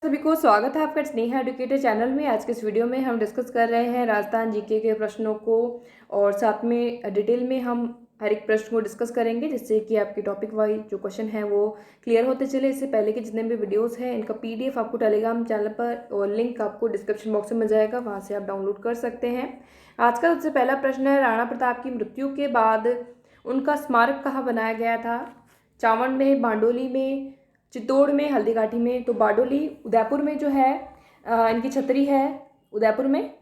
सभी को स्वागत है आपका स्नेहा एडुकेटर चैनल में। आज के इस वीडियो में हम डिस्कस कर रहे हैं राजस्थान जीके के प्रश्नों को और साथ में डिटेल में हम हर एक प्रश्न को डिस्कस करेंगे, जिससे कि आपके टॉपिक वाइज जो क्वेश्चन है वो क्लियर होते चले। इससे पहले के जितने भी वीडियोस हैं इनका पीडीएफ आपको टेलीग्राम चैनल पर और लिंक आपको डिस्क्रिप्शन बॉक्स में मिल जाएगा, वहाँ से आप डाउनलोड कर सकते हैं। आज का सबसे पहला प्रश्न है, राणा प्रताप की मृत्यु के बाद उनका स्मारक कहाँ बनाया गया था? चावंड में, बारडोली में, चित्तौड़ में, हल्दीघाटी में। तो बारडोली उदयपुर में जो है इनकी छतरी है उदयपुर में,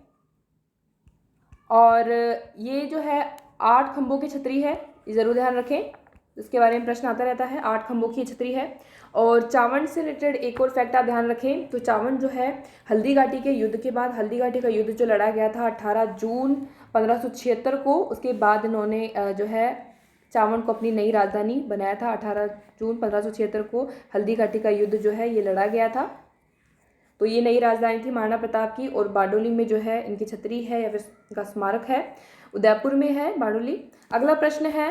और ये जो है 8 खंभों की छतरी है, ये ज़रूर ध्यान रखें, इसके बारे में प्रश्न आता रहता है। 8 खंभों की छतरी है। और चावंड से रिलेटेड एक और फैक्ट आप ध्यान रखें, तो चावंड जो है हल्दीघाटी के युद्ध के बाद, हल्दीघाटी का युद्ध जो लड़ा गया था 18 जून 1576 को, उसके बाद इन्होंने जो है चावंड को अपनी नई राजधानी बनाया था। 18 जून 1576 को हल्दीघाटी का युद्ध जो है ये लड़ा गया था, तो ये नई राजधानी थी महाराणा प्रताप की। और बारडोली में जो है इनकी छतरी है या फिर इनका स्मारक है, उदयपुर में है बारडोली। अगला प्रश्न है,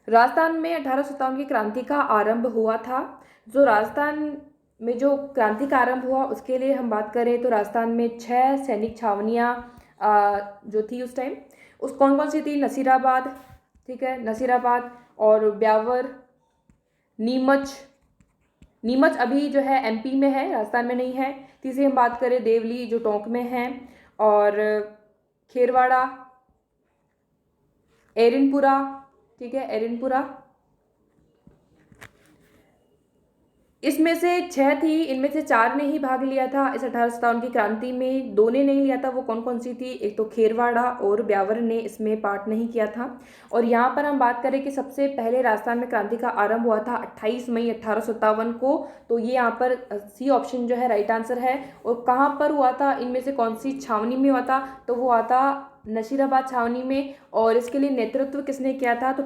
राजस्थान में 1857 की क्रांति का आरंभ हुआ था। जो राजस्थान में जो क्रांति का आरंभ हुआ उसके लिए हम बात करें तो राजस्थान में 6 सैनिक छावनियाँ जो थी उस टाइम, उस कौन कौन सी थी? नसीराबाद, ठीक है, नसीराबाद और ब्यावर, नीमच। नीमच अभी जो है एमपी में है, राजस्थान में नहीं है। तीसरी हम बात करें देवली जो टोंक में है, और खेरवाड़ा, एरिनपुरा, ठीक है, एरिनपुरा। इसमें से 6 थी, इनमें से 4 ने ही भाग लिया था इस 1857 की क्रांति में, 2 ने नहीं लिया था। वो कौन कौन सी थी? एक तो खेरवाड़ा और ब्यावर ने इसमें पार्ट नहीं किया था। और यहाँ पर हम बात करें कि सबसे पहले राजस्थान में क्रांति का आरंभ हुआ था 28 मई 1857 को, तो ये यहाँ पर सी ऑप्शन जो है राइट आंसर है। और कहाँ पर हुआ था, इनमें से कौन सी छावनी में हुआ था? तो वो हुआ था नशीराबाद छावनी में। और इसके लिए नेतृत्व किसने किया था? तो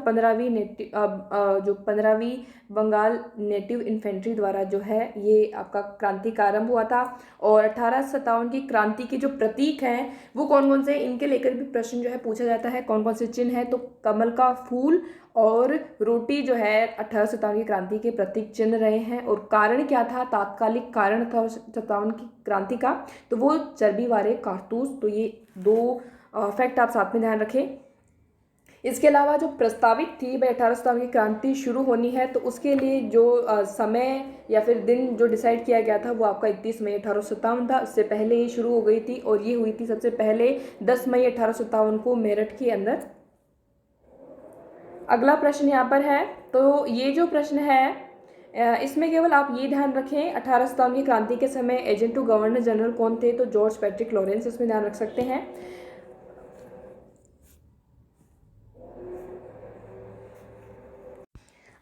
15वीं बंगाल नेटिव इन्फेंट्री द्वारा जो है ये आपका क्रांति का आरंभ हुआ था। और 1857 की क्रांति के जो प्रतीक हैं वो कौन कौन से, इनके लेकर भी प्रश्न जो है पूछा जाता है, कौन कौन से चिन्ह है? तो कमल का फूल और रोटी जो है 1857 की क्रांति के प्रतीक चिन्ह रहे हैं। और कारण क्या था, तात्कालिक कारण 1857 की क्रांति का? तो वो चर्बी वाले कारतूस। तो ये 2 फैक्ट आप साथ में ध्यान रखें। इसके अलावा जो प्रस्तावित थी भाई 1857 की क्रांति शुरू होनी है, तो उसके लिए जो समय या फिर दिन जो डिसाइड किया गया था वो आपका 31 मई 1857 था। उससे पहले ही शुरू हो गई थी, और ये हुई थी सबसे पहले 10 मई 1857 को मेरठ के अंदर। अगला प्रश्न यहाँ पर है, तो ये जो प्रश्न है इसमें केवल आप ये ध्यान रखें 1857 की क्रांति के समय एजेंट टू गवर्नर जनरल कौन थे? तो जॉर्ज पैट्रिक लॉरेंस, इसमें ध्यान रख सकते हैं।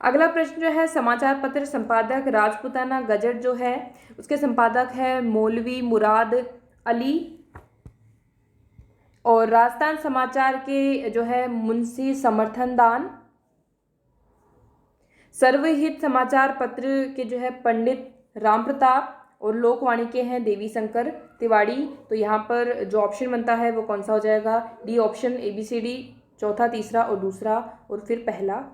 अगला प्रश्न जो है, समाचार पत्र संपादक राजपूताना गजट जो है उसके संपादक है मौलवी मुराद अली। और राजस्थान समाचार के जो है मुंशी समर्थन दान। सर्वहित समाचार पत्र के जो है पंडित राम प्रताप। और लोकवाणी के हैं देवी शंकर तिवाड़ी। तो यहाँ पर जो ऑप्शन बनता है वो कौन सा हो जाएगा? डी ऑप्शन, ABCD, चौथा, तीसरा और दूसरा, और फिर पहला।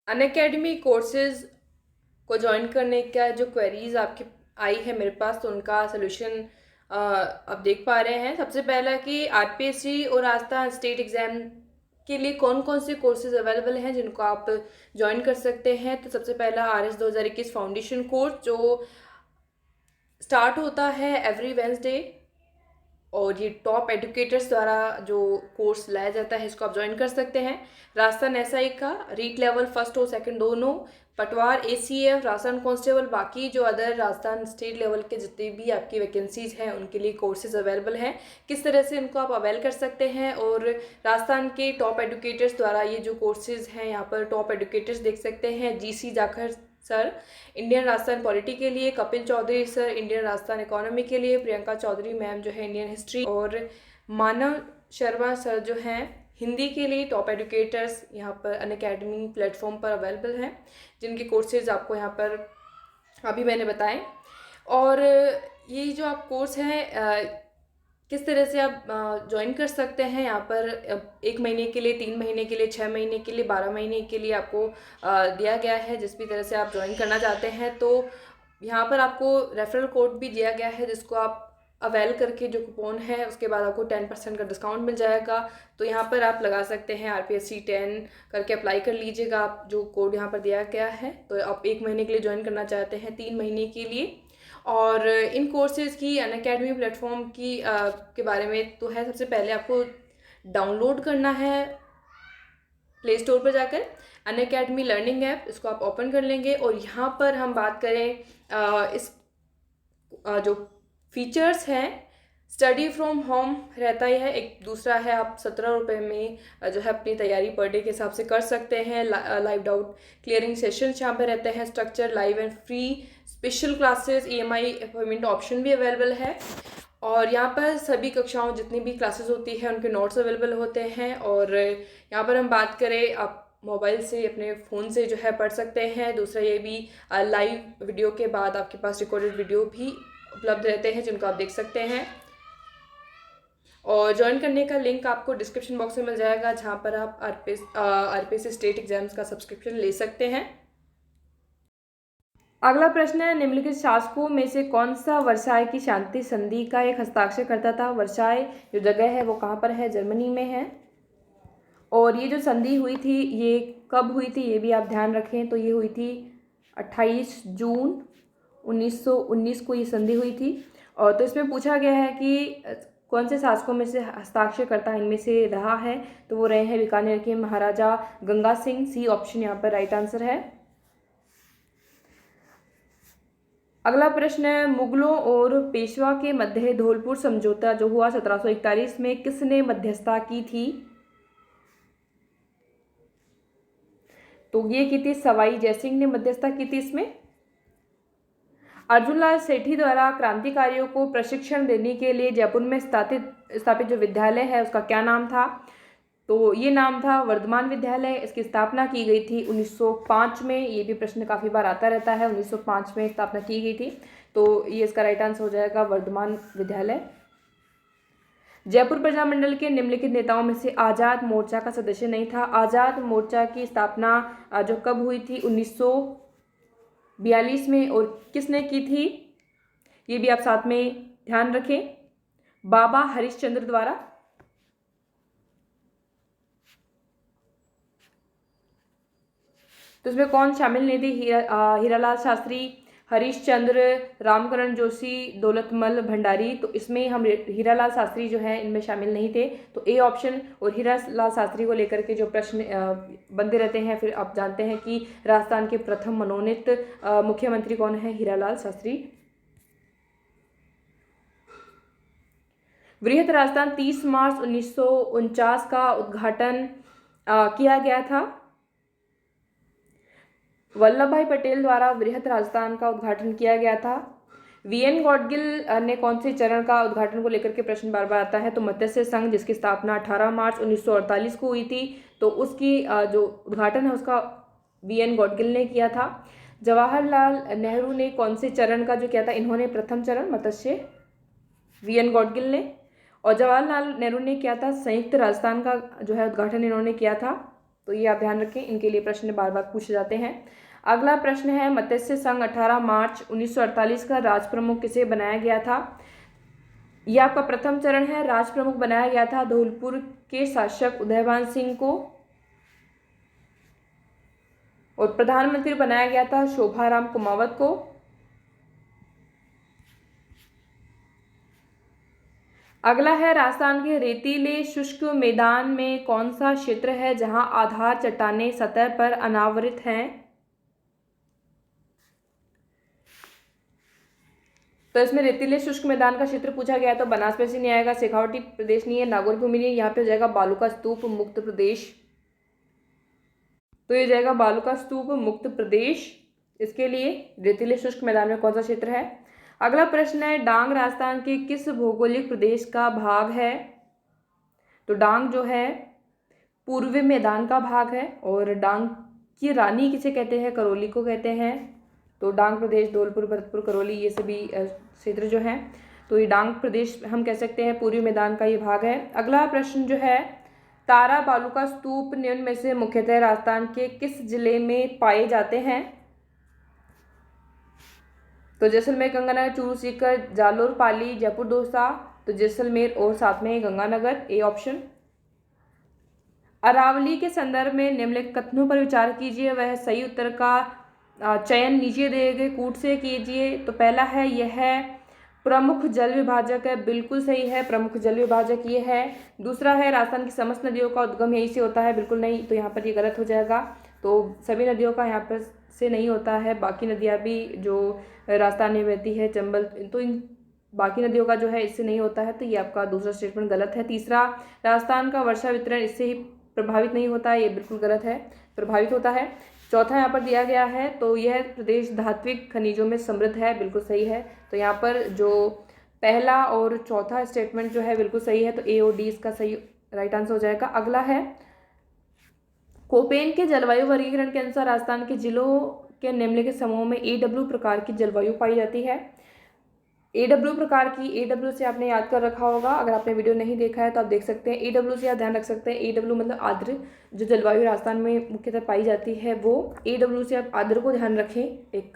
अनअकैडमी कोर्सेज को ज्वाइन करने का जो क्वेरीज आपकी आई है मेरे पास, तो उनका सोल्यूशन आप देख पा रहे हैं। सबसे पहला कि RPSC और राजस्थान स्टेट एग्जाम के लिए कौन कौन से कोर्सेज अवेलेबल हैं जिनको आप ज्वाइन कर सकते हैं। तो सबसे पहला RS 2021 फाउंडेशन कोर्स जो स्टार्ट होता है एवरी वेंसडे, और ये टॉप एडुकेटर्स द्वारा जो कोर्स लाया जाता है इसको आप ज्वाइन कर सकते हैं। राजस्थान SI का रीट लेवल फर्स्ट और सेकंड दोनों, पटवार ACF, राजस्थान कांस्टेबल, बाकी जो अदर राजस्थान स्टेट लेवल के जितने भी आपकी वैकेंसीज हैं उनके लिए कोर्सेज अवेलेबल हैं। किस तरह से इनको आप अवेल कर सकते हैं, और राजस्थान के टॉप एडुकेटर्स द्वारा ये जो कोर्सेज हैं, यहाँ पर टॉप एडुकेटर्स देख सकते हैं, GC Jakhar sir Indian Rajasthan polity के लिए, Kapil Chaudhary sir Indian Rajasthan economy के लिए, प्रियंका चौधरी मैम जो है इंडियन हिस्ट्री, और मानव शर्मा सर जो हैं हिंदी के लिए टॉप एडुकेटर्स यहाँ पर अनअकैडमी प्लेटफॉर्म पर अवेलेबल हैं, जिनके कोर्सेज आपको यहाँ पर अभी मैंने बताए। और ये जो आप कोर्स हैं किस तरह से आप ज्वाइन कर सकते हैं, यहाँ पर 1 महीने के लिए, 3 महीने के लिए, 6 महीने के लिए, 12 महीने के लिए आपको दिया गया है। जिस भी तरह से आप ज्वाइन करना चाहते हैं, तो यहाँ पर आपको रेफरल कोड भी दिया गया है, जिसको आप अवेल करके जो कूपन है उसके बाद आपको 10% का डिस्काउंट मिल जाएगा। तो यहाँ पर आप लगा सकते हैं RPSC 10 करके अप्लाई कर लीजिएगा। आप जो कोड यहाँ पर दिया गया है, तो आप 1 महीने के लिए ज्वाइन करना चाहते हैं 3 महीने के लिए। और इन कोर्सेज़ की अनअकैडमी प्लेटफॉर्म की के बारे में तो है, सबसे पहले आपको डाउनलोड करना है प्ले स्टोर पर जाकर अनअकैडमी लर्निंग ऐप, इसको आप ओपन कर लेंगे। और यहाँ पर हम बात करें इस जो फीचर्स हैं, स्टडी फ्रॉम होम रहता ही है, एक दूसरा है आप 17 रुपये में जो है अपनी तैयारी पर डे के हिसाब से कर सकते हैं। लाइव डाउट क्लियरिंग सेशन यहाँ पर रहते हैं, structure live and free special classes, EMI appointment option भी अवेलेबल है। और यहाँ पर सभी कक्षाओं जितनी भी क्लासेस होती है उनके नोट्स अवेलेबल होते हैं। और यहाँ पर हम बात करें, आप मोबाइल से अपने फ़ोन से जो है पढ़ सकते हैं। दूसरा ये भी लाइव वीडियो के बाद आपके पास रिकॉर्डेड वीडियो भी उपलब्ध रहते हैं जिनको आप देख सकते हैं। और ज्वाइन करने का लिंक आपको डिस्क्रिप्शन बॉक्स में मिल जाएगा, जहाँ पर आप RPSC स्टेट एग्जाम्स का सब्सक्रिप्शन ले सकते हैं। अगला प्रश्न है, निम्नलिखित शासकों में से कौन सा वर्साय की शांति संधि का एक हस्ताक्षर करता था? वर्साय जो जगह है वो कहाँ पर है? जर्मनी में है। और ये जो संधि हुई थी ये कब हुई थी, ये भी आप ध्यान रखें। तो ये हुई थी 28 जून 1919 को ये संधि हुई थी। और तो इसमें पूछा गया है कि कौन से शासकों में से हस्ताक्षरकर्ता इनमें से रहा है, तो वो रहे हैं बीकानेर के महाराजा गंगा सिंह। सी ऑप्शन यहाँ पर राइट आंसर है। अगला प्रश्न है, मुगलों और पेशवा के मध्य धौलपुर समझौता जो हुआ 1741 में किसने मध्यस्थता की थी? तो ये की थी सवाई जयसिंह ने मध्यस्थता की थी इसमें। अर्जुनलाल सेठी द्वारा क्रांतिकारियों को प्रशिक्षण देने के लिए जयपुर में स्थापित जो विद्यालय है उसका क्या नाम था? तो ये नाम था वर्धमान विद्यालय। इसकी स्थापना की गई थी 1905 में। ये भी प्रश्न काफ़ी बार आता रहता है, 1905 में स्थापना की गई थी। तो ये इसका राइट आंसर हो जाएगा वर्धमान विद्यालय। जयपुर प्रजामंडल के निम्नलिखित नेताओं में से आज़ाद मोर्चा का सदस्य नहीं था। आज़ाद मोर्चा की स्थापना जो कब हुई थी? 1942 में। और किसने की थी ये भी आप साथ में ध्यान रखें, बाबा हरिश्चंद्र द्वारा। तो इसमें कौन शामिल नहीं थे? हीरालाल शास्त्री, हरीशचंद्र, रामकरण जोशी, दौलतमल भंडारी। तो इसमें हम हीरालाल शास्त्री जो है इनमें शामिल नहीं थे। तो ए ऑप्शन। और हीरालाल शास्त्री को लेकर के जो प्रश्न बनते रहते हैं, फिर आप जानते हैं कि राजस्थान के प्रथम मनोनीत मुख्यमंत्री कौन है? हीरालाल शास्त्री। वृहत राजस्थान 30 मार्च 1949 का उद्घाटन किया गया था। वल्लभ भाई पटेल द्वारा वृहत राजस्थान का उद्घाटन किया गया था। VN गॉडगिल ने कौन से चरण का उद्घाटन को लेकर के प्रश्न बार बार आता है? तो मत्स्य संघ, जिसकी स्थापना 18 मार्च 1948 को हुई थी। तो उसकी जो उद्घाटन है उसका VN गॉडगिल ने किया था। जवाहरलाल नेहरू ने कौन से चरण का जो किया था? इन्होंने प्रथम चरण मत्स्य, VN गॉडगिल ने। और जवाहरलाल नेहरू ने किया था संयुक्त राजस्थान का जो है उद्घाटन इन्होंने किया था। तो ये आप ध्यान रखें, इनके लिए प्रश्न बार बार पूछे जाते हैं। अगला प्रश्न है, मत्स्य संघ 18 मार्च 1948 का राज प्रमुख किसे बनाया गया था? यह आपका प्रथम चरण है। राज प्रमुख बनाया गया था धौलपुर के शासक उदयभान सिंह को। और प्रधानमंत्री बनाया गया था शोभाराम कुमावत को। अगला है, राजस्थान के रेतीले शुष्क मैदान में कौन सा क्षेत्र है जहां आधार चट्टानें सतह पर अनावृत हैं? तो इसमें रेतीले शुष्क मैदान का क्षेत्र पूछा गया तो बनासपेसी नहीं आएगा, शेखावटी प्रदेश नहीं है, नागौर भूमि नहीं है, यहाँ पे हो जाएगा बालू का स्तूप मुक्त प्रदेश। तो ये जाएगा बालू का स्तूप मुक्त प्रदेश। इसके लिए रेतीले शुष्क मैदान में कौन सा क्षेत्र है? अगला प्रश्न है, डांग राजस्थान के किस भौगोलिक प्रदेश का भाग है? तो डांग जो है पूर्वी मैदान का भाग है। और डांग की रानी किसे कहते हैं? करौली को कहते हैं। तो डांग प्रदेश, धौलपुर, भरतपुर, करौली, ये सभी क्षेत्र जो हैं, तो ये डांग प्रदेश हम कह सकते हैं, पूर्वी मैदान का ये भाग है। अगला प्रश्न जो है, तारा बालू का स्तूप निम्न में से मुख्यतः राजस्थान के किस जिले में पाए जाते हैं? तो जैसलमेर, गंगानगर, चूरू, सीकर, जालोर, पाली, जयपुर, दौसा, तो जैसलमेर और साथ में गंगानगर, ए ऑप्शन। अरावली के संदर्भ में निम्नलिखित कथनों पर विचार कीजिए, वह सही उत्तर का चयन नीचे दिए गए कूट से कीजिए। तो पहला है यह प्रमुख जल विभाजक है, बिल्कुल सही है, प्रमुख जल विभाजक ये है। दूसरा है राजस्थान की समस्त नदियों का उद्गम यहीं से होता है, बिल्कुल नहीं, तो यहाँ पर ये गलत हो जाएगा। तो सभी नदियों का यहाँ पर से नहीं होता है, बाकी नदियाँ भी जो राजस्थान में बहती है, चंबल, तो इन बाकी नदियों का जो है इससे नहीं होता है, तो ये आपका दूसरा स्टेटमेंट गलत है। तीसरा, राजस्थान का वर्षा वितरण इससे ही प्रभावित नहीं होता है, ये बिल्कुल गलत है, प्रभावित होता है। चौथा यहाँ पर दिया गया है, तो यह प्रदेश धात्विक खनिजों में समृद्ध है, बिल्कुल सही है। तो यहाँ पर जो पहला और चौथा स्टेटमेंट जो है बिल्कुल सही है, तो ए और डी इसका सही राइट आंसर हो जाएगा। अगला है कोपेन के जलवायु वर्गीकरण के अनुसार राजस्थान के जिलों के निम्नलिखित समूहों में AW प्रकार की जलवायु पाई जाती है। AW प्रकार की, AW से आपने याद कर रखा होगा, अगर आपने वीडियो नहीं देखा है तो आप देख सकते हैं। AW से आप ध्यान रख सकते हैं, AW मतलब आर्द्र, जो जलवायु राजस्थान में मुख्यतः पाई जाती है वो AW से आप आर्द्र को ध्यान रखें, एक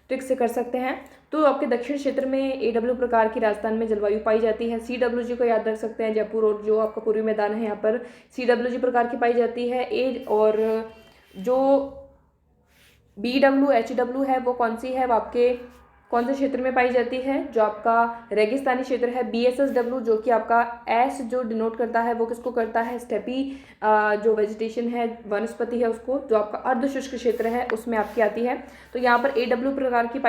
ट्रिक से कर सकते हैं। तो आपके दक्षिण क्षेत्र में AW प्रकार की राजस्थान में जलवायु पाई जाती है। CWG को याद रख सकते हैं, जयपुर और जो आपका पूर्वी मैदान है यहाँ पर CWG प्रकार की पाई जाती है। और जो BW HW है वो कौन सी है, वो आपके कौन से क्षेत्र में पाई जाती है, जो आपका रेगिस्तानी क्षेत्र है। BSSW जो कि आपका एस जो डिनोट करता है वो किसको करता है, स्टेपी जो वेजिटेशन है, वनस्पति है उसको, जो आपका अर्ध शुष्क क्षेत्र है उसमें आपकी आती है। तो यहाँ पर AW प्रकार की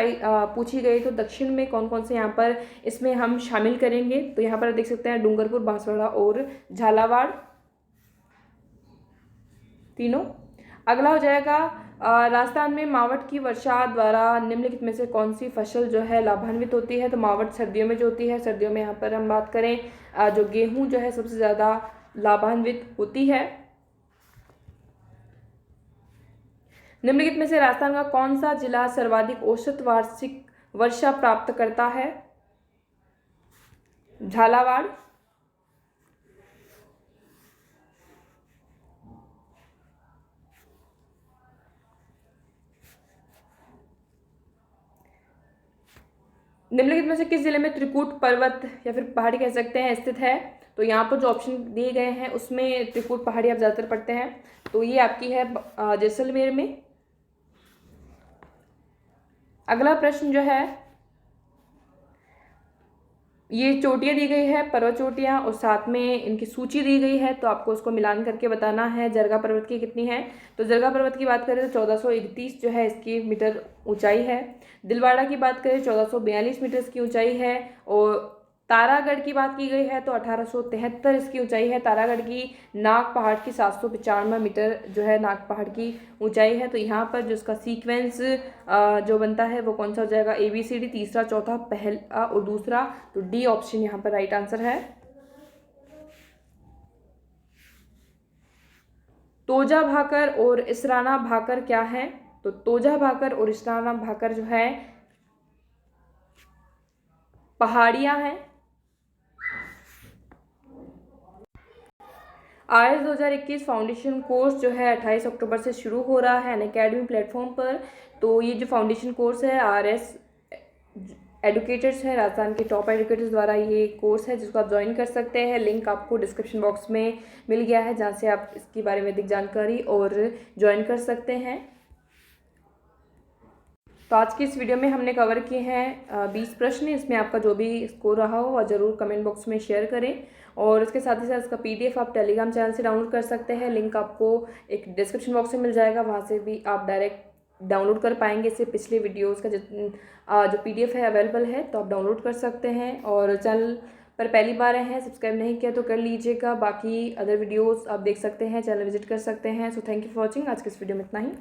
पूछी गई, तो दक्षिण में कौन कौन से यहाँ पर इसमें हम शामिल करेंगे, तो यहाँ पर देख सकते हैं डूंगरपुर, बांसवाड़ा और झालावाड़, तीनों। अगला हो जाएगा राजस्थान में मावठ की वर्षा द्वारा निम्नलिखित में से कौन सी फसल जो है लाभान्वित होती है। तो मावठ सर्दियों में जो होती है, सर्दियों में यहाँ पर हम बात करें जो गेहूं जो है सबसे ज़्यादा लाभान्वित होती है। निम्नलिखित में से राजस्थान का कौन सा जिला सर्वाधिक औसत वार्षिक वर्षा प्राप्त करता है, झालावाड़। निम्नलिखित में से किस जिले में त्रिकूट पर्वत या फिर पहाड़ी कह सकते हैं स्थित है। तो यहाँ पर जो ऑप्शन दिए गए हैं उसमें त्रिकूट पहाड़ी आप ज़्यादातर पढ़ते हैं, तो ये आपकी है जैसलमेर में। अगला प्रश्न जो है, ये चोटियाँ दी गई है, पर्वत चोटियाँ, और साथ में इनकी सूची दी गई है, तो आपको उसको मिलान करके बताना है। जरगा पर्वत की कितनी है, तो जरगा पर्वत की बात करें तो 1431 जो है इसकी मीटर ऊंचाई है। दिलवाड़ा की बात करें 1442 मीटर इसकी ऊंचाई है। और तारागढ़ की बात की गई है तो 1873 इसकी ऊंचाई है। तारागढ़ की नाग पहाड़ की 795 मीटर जो है नाग पहाड़ की ऊंचाई है। तो यहाँ पर जो इसका सीक्वेंस जो बनता है वो कौन सा हो जाएगा, ABCD, तीसरा, चौथा, पहला और दूसरा, तो डी ऑप्शन यहाँ पर राइट आंसर है। तोजा भाकर और इसराना भाकर क्या है, तो तोजा भाकर और इसराना भाकर जो है पहाड़ियां हैं। IS 2021 फाउंडेशन कोर्स जो है 28 अक्टूबर से शुरू हो रहा है अनअकैडमी प्लेटफॉर्म पर। तो ये जो फाउंडेशन कोर्स है RS एडुकेटर्स है, राजस्थान के टॉप एडुकेटर्स द्वारा ये कोर्स है जिसको आप ज्वाइन कर सकते हैं। लिंक आपको डिस्क्रिप्शन बॉक्स में मिल गया है जहाँ से आप इसके बारे में अधिक जानकारी और ज्वाइन कर सकते हैं। तो आज की इस वीडियो में हमने कवर किए हैं 20 प्रश्न। इसमें आपका जो भी स्कोर रहा हो वह ज़रूर कमेंट बॉक्स में शेयर करें। और इसके साथ ही साथ इसका PDF आप टेलीग्राम चैनल से डाउनलोड कर सकते हैं। लिंक आपको एक डिस्क्रिप्शन बॉक्स में मिल जाएगा, वहाँ से भी आप डायरेक्ट डाउनलोड कर पाएंगे। इससे पिछले वीडियोज़ का जो PDF है अवेलेबल है, तो आप डाउनलोड कर सकते हैं। और चैनल पर पहली बार आए हैं, सब्सक्राइब नहीं किया तो कर लीजिएगा। बाकी अदर वीडियोज़ आप देख सकते हैं, चैनल विजिट कर सकते हैं। So thank you for watching. आज के इस वीडियो में इतना ही।